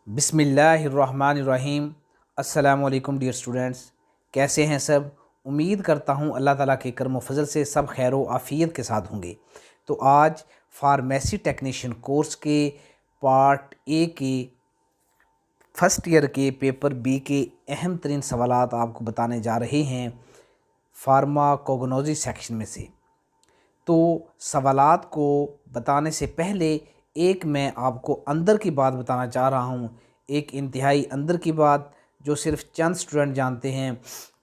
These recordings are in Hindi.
बिस्मिल्लाहिर्रहमानिर्रहीम। अस्सलामु अलैकुम डियर स्टूडेंट्स, कैसे हैं सब। उम्मीद करता हूँ अल्लाह ताला के करम व फजल से सब खैर व आफ़ियत के साथ होंगे। तो आज फार्मेसी टेक्नीशियन कोर्स के पार्ट ए के फर्स्ट ईयर के पेपर बी के अहम तरीन सवालात आपको बताने जा रहे हैं फार्माकोगनोलॉजी सेक्शन में से। तो सवालात को बताने से पहले एक मैं आपको अंदर की बात बताना चाह रहा हूँ, एक इंतहाई अंदर की बात जो सिर्फ चंद स्टूडेंट जानते हैं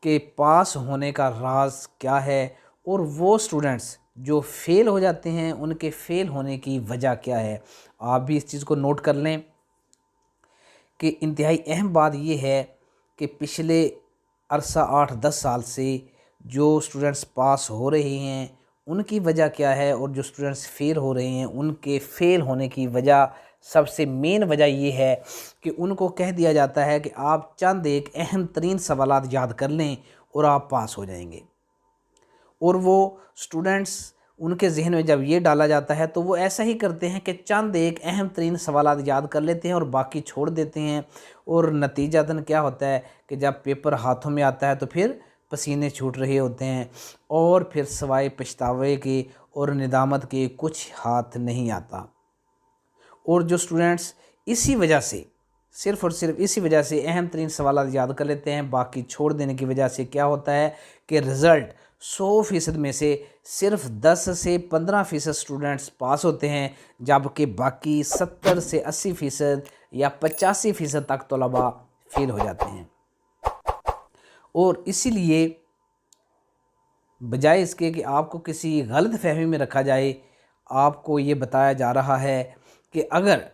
कि पास होने का राज क्या है, और वो स्टूडेंट्स जो फ़ेल हो जाते हैं उनके फ़ेल होने की वजह क्या है। आप भी इस चीज़ को नोट कर लें कि इंतहाई अहम बात ये है कि पिछले अरसा 8-10 साल से जो स्टूडेंट्स पास हो रहे हैं उनकी वजह क्या है, और जो स्टूडेंट्स फ़ेल हो रहे हैं उनके फ़ेल होने की वजह, सबसे मेन वजह ये है कि उनको कह दिया जाता है कि आप चंद एक अहम तरीन सवालात याद कर लें और आप पास हो जाएंगे। और वो स्टूडेंट्स, उनके जहन में जब ये डाला जाता है तो वो ऐसा ही करते हैं कि चंद एक अहम तरीन सवालात याद कर लेते हैं और बाकी छोड़ देते हैं। और नतीजतन क्या होता है कि जब पेपर हाथों में आता है तो फिर पसीने छूट रहे होते हैं और फिर सवाए पछतावे के और निदामत के कुछ हाथ नहीं आता। और जो स्टूडेंट्स इसी वजह से, सिर्फ़ और सिर्फ इसी वजह से अहम तरीन सवालात याद कर लेते हैं, बाकी छोड़ देने की वजह से क्या होता है कि रिज़ल्ट 100% में से सिर्फ 10 से 15% स्टूडेंट्स पास होते हैं, जबकि बाकी 70 से 80% या 85% तक तलबा फेल हो जाते हैं। और इसीलिए बजाय इसके कि आपको किसी गलत फहमी में रखा जाए, आपको ये बताया जा रहा है कि अगर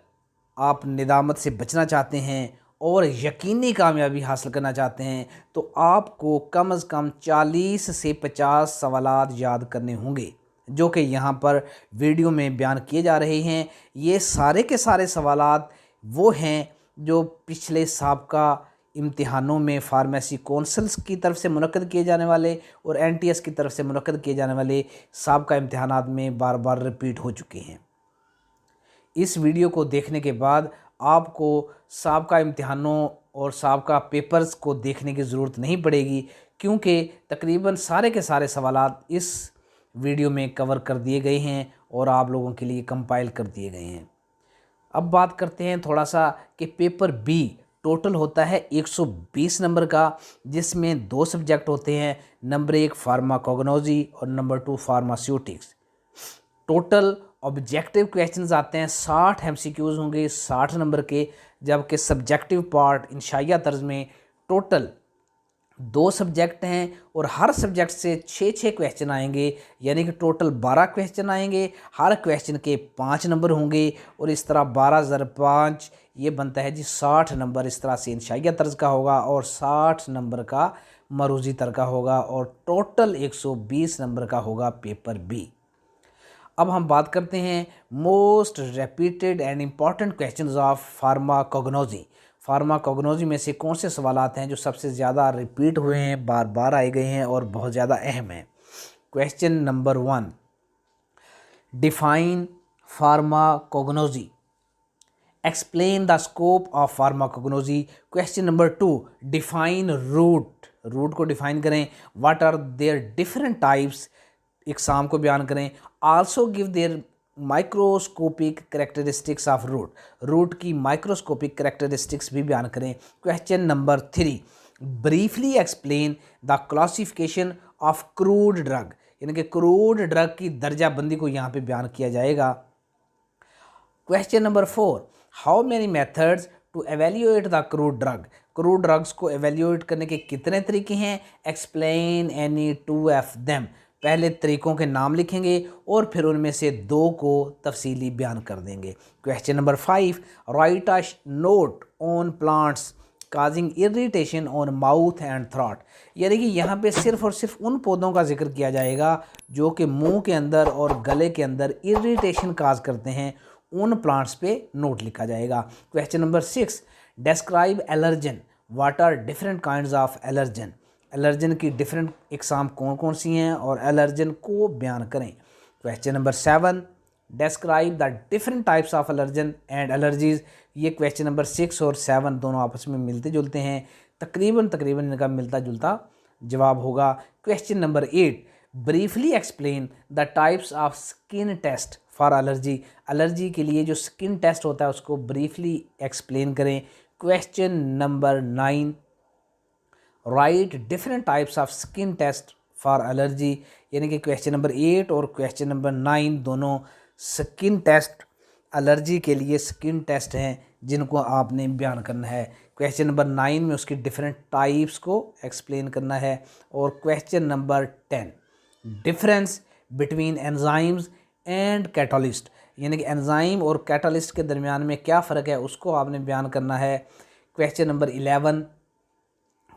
आप निदामत से बचना चाहते हैं और यकीनी कामयाबी हासिल करना चाहते हैं तो आपको कम से कम 40 से 50 सवालात याद करने होंगे, जो कि यहाँ पर वीडियो में बयान किए जा रहे हैं। ये सारे के सारे सवालात वो हैं जो पिछले साबका इम्तिहानों में फार्मेसी कौंसल्स की तरफ से मुनक्कद किए जाने वाले और NTS की तरफ से मुनक्कद किए जाने वाले साबका इम्तिहानात में बार बार रिपीट हो चुके हैं। इस वीडियो को देखने के बाद आपको साबका इम्तिहानों और साबका पेपर्स को देखने की ज़रूरत नहीं पड़ेगी, क्योंकि तकरीबन सारे के सारे सवालात इस वीडियो में कवर कर दिए गए हैं और आप लोगों के लिए कंपाइल कर दिए गए हैं। अब बात करते हैं थोड़ा सा कि पेपर बी टोटल होता है 120 नंबर का, जिसमें 2 सब्जेक्ट होते हैं, नंबर 1 फार्माकोगनोलॉजी और number 2 pharmaceutics. Total objective questions आते हैं 60 MCQs होंगे 60 नंबर के, जबकि सब्जेक्टिव पार्ट इंशाइया तर्ज में टोटल 2 सब्जेक्ट हैं और हर सब्जेक्ट से 6-6 क्वेश्चन आएंगे, यानी कि टोटल 12 क्वेश्चन आएंगे। हर क्वेश्चन के 5 नंबर होंगे और इस तरह 12 × 5 ये बनता है जी 60 नंबर। इस तरह से इंशाइया तर्ज का होगा और 60 नंबर का मरूजी तर का होगा और टोटल 120 नंबर का होगा पेपर बी। अब हम बात करते हैं most repeated and important questions of pharmacognosy. Pharmacognosy में से कौन से सवालात हैं जो सबसे ज़्यादा रिपीट हुए हैं, बार बार आए गए हैं और बहुत ज़्यादा अहम हैं। Question number 1, define pharmacognology, explain the scope of pharmacognology. Question number 2, define root, root को डिफाइन करें। What are their different types, इकसाम को बयान करें। Also give their microscopic characteristics of root, root की माइक्रोस्कोपिक करेक्टरिस्टिक्स भी बयान करें। Question number 3, briefly explain the classification of crude drug, यानी कि क्रूड ड्रग की दर्जाबंदी को यहाँ पे बयान किया जाएगा। Question number 4, how many methods to evaluate the crude drug, crude drugs को एवेल्यूएट करने के कितने तरीके हैं। एक्सप्लेन एनी 2 ऑफ देम, पहले तरीक़ों के नाम लिखेंगे और फिर उनमें से 2 को तफसीली बयान कर देंगे। Question number 5, right a note on plants causing irritation on mouth and throat, यानी कि यहाँ पे सिर्फ और सिर्फ उन पौधों का जिक्र किया जाएगा जो कि मुंह के अंदर और गले के अंदर इरिटेशन काज करते हैं, उन प्लांट्स पे नोट लिखा जाएगा। Question number 6, describe allergen, what are different kinds of allergen, allergen की डिफरेंट इकसाम कौन कौन सी हैं और एलर्जन को बयान करें। Question number 7, Describe the different types of allergen and allergies। ये क्वेश्चन नंबर 6 और 7 दोनों आपस में मिलते जुलते हैं, तकरीबन इनका मिलता जुलता जवाब होगा। Question number 8, briefly explain the types of skin test for allergy. Allergy के लिए जो स्किन टेस्ट होता है उसको ब्रीफली एक्सप्लेन करें। Question number 9, write different types of skin test for allergy. यानी कि क्वेश्चन नंबर 8 और क्वेश्चन नंबर 9 दोनों स्किन टेस्ट, एलर्जी के लिए स्किन टेस्ट हैं जिनको आपने बयान करना है। क्वेश्चन नंबर 9 में उसकी डिफरेंट टाइप्स को एक्सप्लेन करना है। और question number 10, difference between enzymes and catalyst. यानी कि एंजाइम और कैटालिस्ट के दरमियान में क्या फ़र्क है उसको आपने बयान करना है। Question number 11,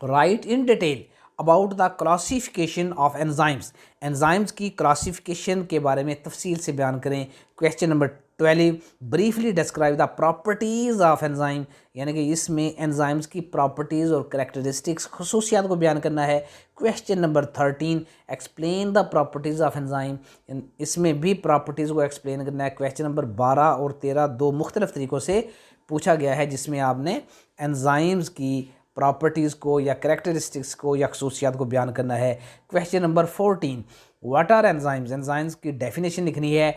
right in detail about the classification of enzymes. Enzymes की क्लासिफिकेशन के बारे में तफसील से बयान करें। Question number 12, briefly describe the properties of enzyme. यानी कि इसमें एंजाइम्स की प्रॉपर्टीज़ और करैक्टरिस्टिक्स, खसूसियात को बयान करना है। Question number 13, explain the properties of enzyme. इसमें भी प्रॉपर्टीज़ को एक्सप्लेन करना है। क्वेश्चन नंबर 12 और 13 दो मुख्तलिफ तरीक़ों से पूछा गया है, जिसमें आपने एंजाइम्स की प्रॉपर्टीज़ को या करैक्टरिस्टिक्स को या खसूसियात को बयान करना है। Question number 14, what are enzymes. Enzymes की डेफिनेशन लिखनी है।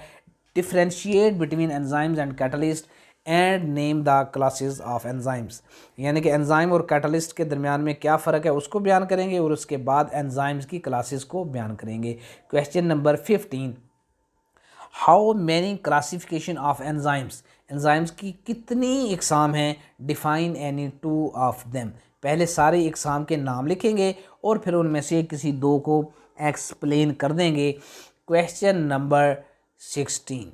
Differentiate between enzymes and catalyst and name the classes of enzymes. यानी कि एंजाइम और कैटलिस्ट के दरमियान में क्या फ़र्क है उसको बयान करेंगे और उसके बाद एंजाइम्स की क्लासेस को बयान करेंगे। Question number 15, how many classification of enzymes. Enzymes की कितनी इकसाम हैं। Define any two of them. पहले सारे इकसाम के नाम लिखेंगे और फिर उनमें से किसी दो को एक्सप्लेन कर देंगे। Question number 16,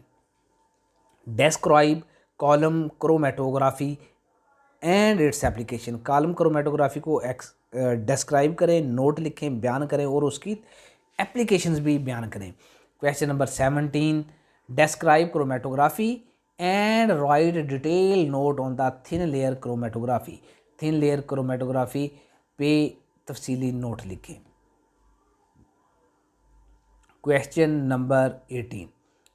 describe column chromatography and its application. Column chromatography को डिस्क्राइब करें, नोट लिखें, बयान करें और उसकी एप्लीकेशंस भी बयान करें। Question number 17, describe chromatography and right detail note on the thin layer chromatography. Thin layer chromatography पे तफसीली नोट लिखें। Question number 18,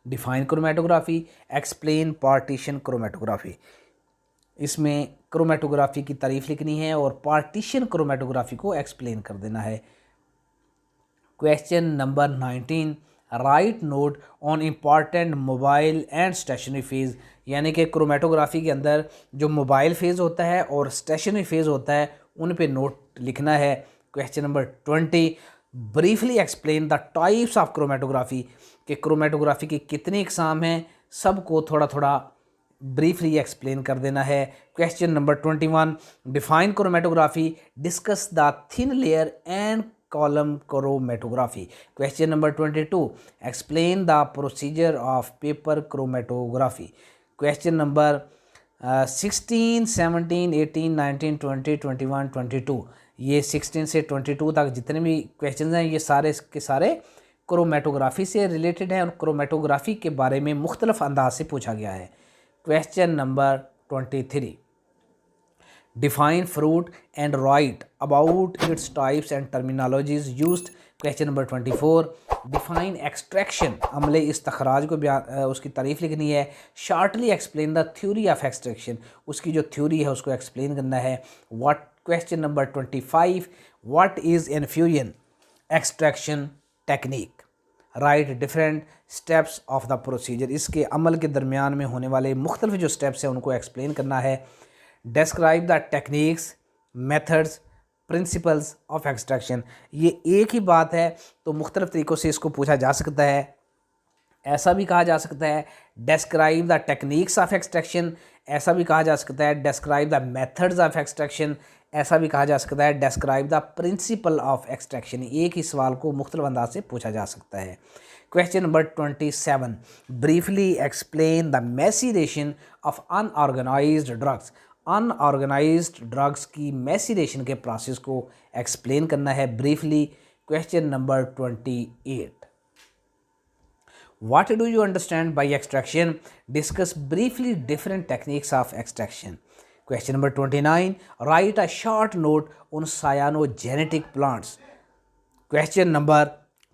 define chromatography, explain partition chromatography. इसमें क्रोमेटोग्राफी की तारीफ लिखनी है और पार्टीशन क्रोमेटोग्राफी को एक्सप्लेन कर देना है। Question number 19, write note on important mobile and stationary phase. यानी कि क्रोमेटोग्राफी के अंदर जो मोबाइल फेज़ होता है और स्टेशनरी फेज़ होता है उन पे नोट लिखना है। Question number 20, briefly explain the types of chromatography. कि क्रोमेटोग्राफी की कितनी इकसाम हैं सबको थोड़ा थोड़ा ब्रीफली एक्सप्लेन कर देना है। Question number 21, define chromatography, discuss the thin layer and column chromatography. Question number 22, explain the procedure of paper chromatography. Question number 16, 17, 18, 19, 20, 21, 22, ये 16 से 22 तक जितने भी क्वेश्चन हैं ये सारे के सारे क्रोमेटोग्राफी से रिलेटेड हैं और क्रोमेटोग्राफी के बारे में मुख्तलिफ अंदाज से पूछा गया है। Question number 23, define fruit and right about its types and terminologies used. Question number 24, define extraction, अमले इस्तखराज को उसकी तारीफ लिखनी है। Shortly explain the theory of extraction, उसकी जो थ्योरी है उसको एक्सप्लेन करना है। Question number 25, what is infusion extraction technique. Right different steps of the procedure, इसके अमल के दरमियान में होने वाले मुख्तलिफ जो स्टेप्स हैं उनको एक्सप्लेन करना है। Describe the techniques, methods, principles of extraction. ये एक ही बात है तो मुख्तलिफ तरीक़ों से इसको पूछा जा सकता है। ऐसा भी कहा जा सकता है describe the techniques of extraction, ऐसा भी कहा जा सकता है describe the methods of extraction, ऐसा भी कहा जा सकता है describe the principal of extraction. एक ही सवाल को मुख्तलिफ अंदाज से पूछा जा सकता है। Question number 27, briefly explain the maceration of unorganised drugs. Unorganised drugs की मैसीरेशन के प्रोसेस को एक्सप्लेन करना है briefly. Question number 28, What do you understand by extraction? Discuss briefly different techniques of extraction. Question number 29, write a short note on cyanogenetic plants. Question number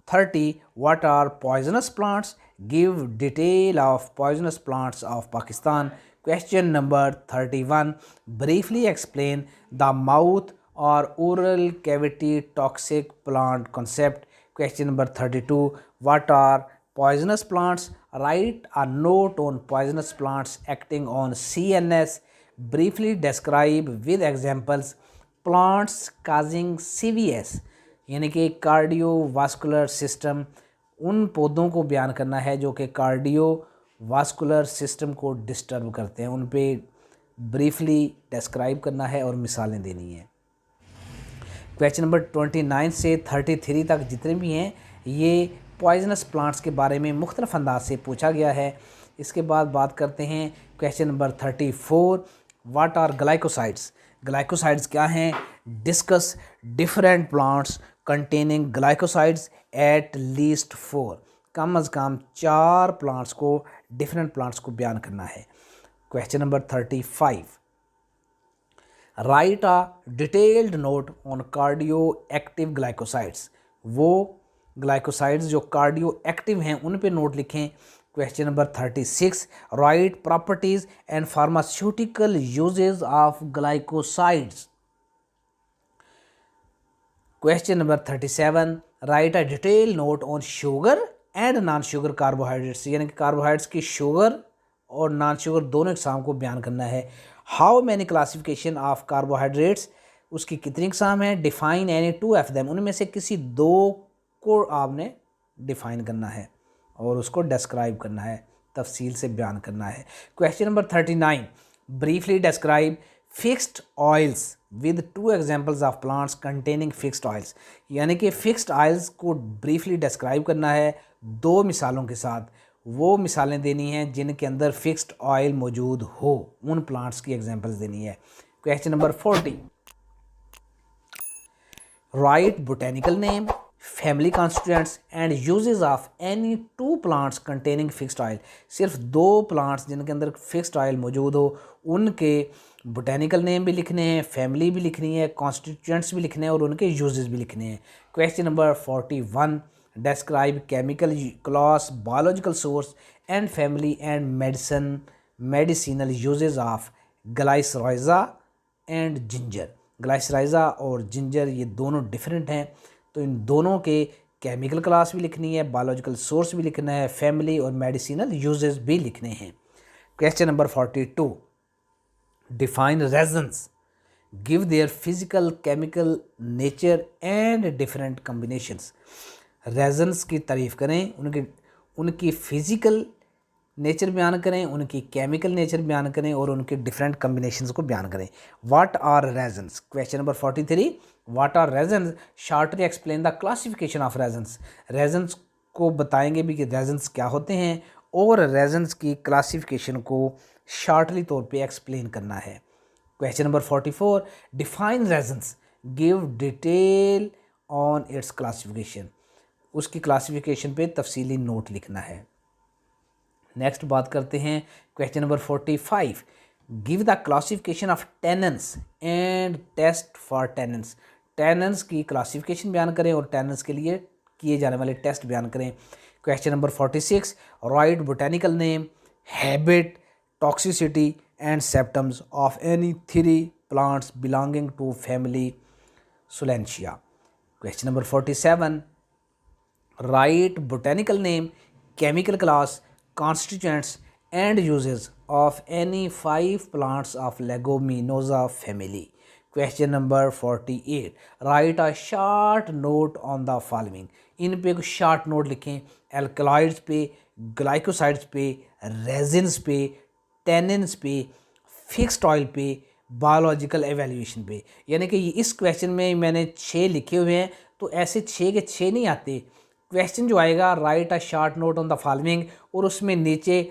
30, what are poisonous plants give detail of poisonous plants of Pakistan. Question number 31, briefly explain the mouth और oral cavity toxic plant concept. Question number 32, what are poisonous plants? Write a note on poisonous plants acting on CNS. Briefly describe with examples plants causing CVS यानी कि कार्डियोवास्कुलर सिस्टम। उन पौधों को बयान करना है जो कि कार्डियोवास्कुलर सिस्टम को डिस्टर्ब करते हैं, उन पे ब्रीफली डिस्क्राइब करना है और मिसालें देनी है। क्वेश्चन नंबर 29 से 33 तक जितने भी हैं ये पॉइजनस प्लांट्स के बारे में मुख्तलिफ अंदाज से पूछा गया है। इसके बाद बात करते हैं question number 34, what are glycosides? Glycosides क्या हैं? Discuss different plants containing glycosides at least 4। कम अज़ कम 4 प्लांट्स को, डिफरेंट प्लांट्स को बयान करना है। Question number 35, write a detailed note on cardio active glycosides. वो ग्लाइकोसाइड्स जो कार्डियो एक्टिव हैं उन पे नोट लिखें। Question number 36, write properties and pharmaceutical uses of glycosides. Question number 37, write a detail note on sugar and non sugar carbohydrates, यानी कि कार्बोहाइड्रेट्स की शुगर और नॉन शुगर दोनों इकसाम को बयान करना है। How many classification of carbohydrates, उसकी कितनी इकसाम है? डिफाइन एनी 2 ऑफ देम, उनमें से किसी 2 को आपने डिफाइन करना है और उसको डिस्क्राइब करना है, तफसील से बयान करना है। Question number 39, briefly describe fixed oils with 2 examples of plants containing fixed oils, यानी कि फिक्स्ड ऑयल्स को ब्रीफली डिस्क्राइब करना है 2 मिसालों के साथ। वो मिसालें देनी हैं जिनके अंदर फिक्स्ड ऑयल मौजूद हो, उन प्लांट्स की एग्जांपल्स देनी है। Question number 40, right botanical name, family constituents and uses of any 2 plants containing fixed oil. सिर्फ 2 प्लांट्स जिनके अंदर फिक्स्ड ऑयल मौजूद हो उनके बोटेनिकल नेम भी लिखने हैं, फैमिली भी लिखनी है, कॉन्स्टिट्यूएंट्स भी लिखने हैं और उनके यूजेस भी लिखने हैं। Question number 41, describe chemical class, biological source and family and medicinal uses of Glycyrrhiza and ginger. Glycyrrhiza और जिंजर ये दोनों डिफरेंट हैं, तो इन दोनों के केमिकल क्लास भी लिखनी है, बायोलॉजिकल सोर्स भी लिखना है, फैमिली और मेडिसिनल यूजेस भी लिखने हैं। Question number 42, define resins, give their physical chemical nature and different combinations. Resins की तारीफ़ करें, उनकी फ़िज़िकल नेचर बयान करें, उनकी केमिकल नेचर बयान करें और उनके डिफरेंट कम्बिनेशंस को बयान करें। What are resins? Question number 43, what are resins? Shortly explain the classification of resins. Resins को बताएंगे भी कि रेजन्स क्या होते हैं और रेजन्स की क्लासिफिकेशन को शॉर्टली तौर पे एक्सप्लेन करना है। Question number 44, define resins, give detail on its classification. उसकी क्लासिफिकेशन पे तफसीली नोट लिखना है। नेक्स्ट बात करते हैं question number 45, give the classification of tannins and test for tannins. Tannins की क्लासिफिकेशन बयान करें और टेनेंस के लिए किए जाने वाले टेस्ट बयान करें। Question number 46, write botanical name, habit, toxicity and symptoms of any 3 plants belonging to family solanaceae. Question number 47, write botanical name, chemical class, constituents and uses of any 5 plants of leguminosa family. Question number 48, write a short note on the following. इन पे कुछ शॉर्ट नोट लिखें, एल्कलॉइड्स पे, ग्लाइकोसाइड्स पे, रेजिन्स पे, टेनिन्स पे, फिक्स्ड ऑयल पे, बायोलॉजिकल एवेल्यूएशन पे। यानी कि इस क्वेश्चन में मैंने 6 लिखे हुए हैं, तो ऐसे 6 के 6 नहीं आते। क्वेश्चन जो आएगा right a short note on the following, और उसमें नीचे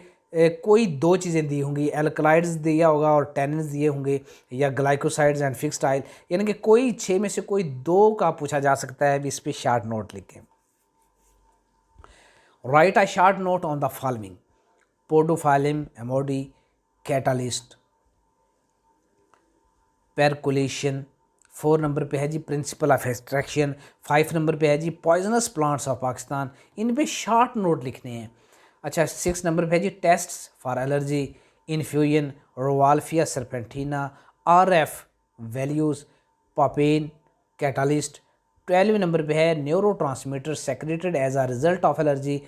कोई 2 चीज़ें दी होंगी, एल्कलाइड्स दिया होगा और टेनिन्स दिए होंगे, या ग्लाइकोसाइड्स एंड फिक्स्ड ऑयल, यानी कि कोई 6 में से कोई 2 का पूछा जा सकता है। भी इस पर शॉर्ट नोट लिखें। Write a short note on the following, podophyllum emodi, catalyst, percolation. 4 number पे है जी प्रिंसिपल ऑफ एक्सट्रैक्शन। 5 नंबर पे है जी पॉइजनस प्लांट्स ऑफ पाकिस्तान। इन पे शॉर्ट नोट लिखने हैं। अच्छा 6 नंबर पे है जी tests for allergy, infusion, rauwolfia serpentina, RF values, papain catalyst. 12 number पे है neurotransmitter secreted as a result of allergy.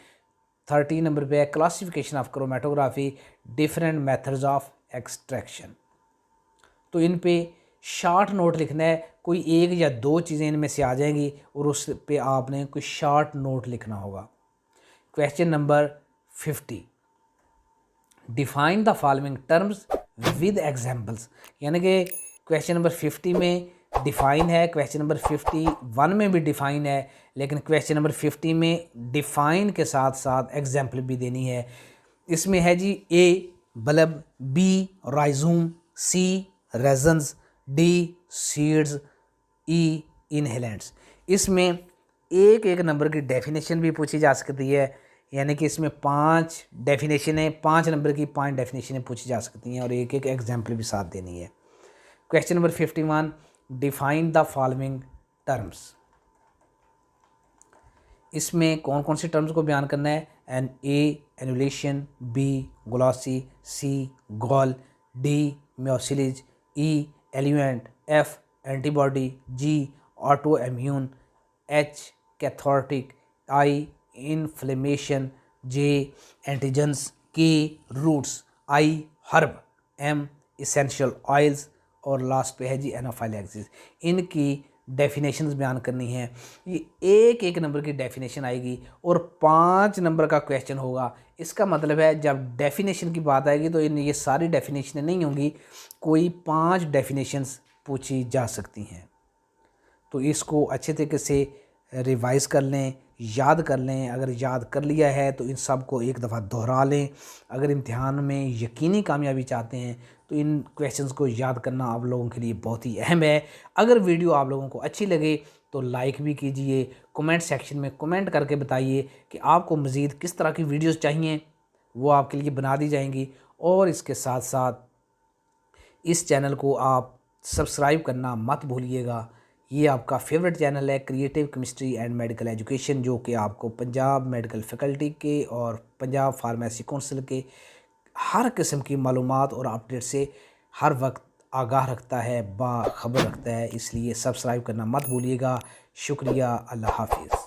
13 number पे है classification of chromatography, different methods of extraction. तो इन पे शार्ट नोट लिखना है, कोई एक या दो चीज़ें इनमें से आ जाएंगी और उस पे आपने कोई शार्ट नोट लिखना होगा। Question number 50, define the following terms with examples. यानी कि क्वेश्चन नंबर 50 में डिफ़ाइन है, क्वेश्चन नंबर 51 में भी डिफ़ाइन है, लेकिन क्वेश्चन नंबर 50 में डिफ़ाइन के साथ साथ एग्जाम्पल भी देनी है। इसमें है जी ए बल्ब, बी राइजूम, सी रेजन्स, डी सीड्स, ई इनहेलेंट्स। इसमें एक एक नंबर की डेफिनेशन भी पूछी जा सकती है, यानी कि इसमें 5 डेफिनेशन है, 5 नंबर की 5 डेफिनेशनें पूछी जा सकती हैं और एक एक एग्जाम्पल भी साथ देनी है। Question number 51, define the following terms. इसमें कौन कौन से टर्म्स को बयान करना है? एनुलेशन, बी ग्लॉसी, सी गॉल, डी म्योसिलिज, ई एल्यूएंट, एफ एंटीबॉडी, जी ऑटो इम्यून, एच कैथोटिक, आई इन्फ्लेमेशन, जे एंटीजेंस, के रूट्स, आई हर्ब, एम इसेंशियल ऑयल्स और लास्ट पे है जी एनाफाइलैक्सिस। इनकी डेफिनेशंस बयान करनी है। ये एक एक नंबर की डेफिनेशन आएगी और 5 नंबर का क्वेश्चन होगा। इसका मतलब है जब डेफिनेशन की बात आएगी तो ये सारी डेफिनेशनें नहीं होंगी, कोई 5 डेफिनेशंस पूछी जा सकती हैं। तो इसको अच्छे तरीके से रिवाइज कर लें, याद कर लें। अगर याद कर लिया है तो इन सब को एक दफ़ा दोहरा लें। अगर इम्तिहान में यकीनी कामयाबी चाहते हैं तो इन क्वेश्चंस को याद करना आप लोगों के लिए बहुत ही अहम है। अगर वीडियो आप लोगों को अच्छी लगे तो लाइक भी कीजिए, कमेंट सेक्शन में कमेंट करके बताइए कि आपको मज़ीद किस तरह की वीडियोज़ चाहिए, वो आपके लिए बना दी जाएंगी। और इसके साथ साथ इस चैनल को आप सब्सक्राइब करना मत भूलिएगा। ये आपका फेवरेट चैनल है creative chemistry and medical education, जो कि आपको पंजाब मेडिकल फैकल्टी के और पंजाब फार्मेसी काउंसिल के हर किस्म की मालूमात और अपडेट से हर वक्त आगाह रखता है, बाखबर रखता है। इसलिए सब्सक्राइब करना मत भूलिएगा। शुक्रिया, अल्लाह हाफिज़।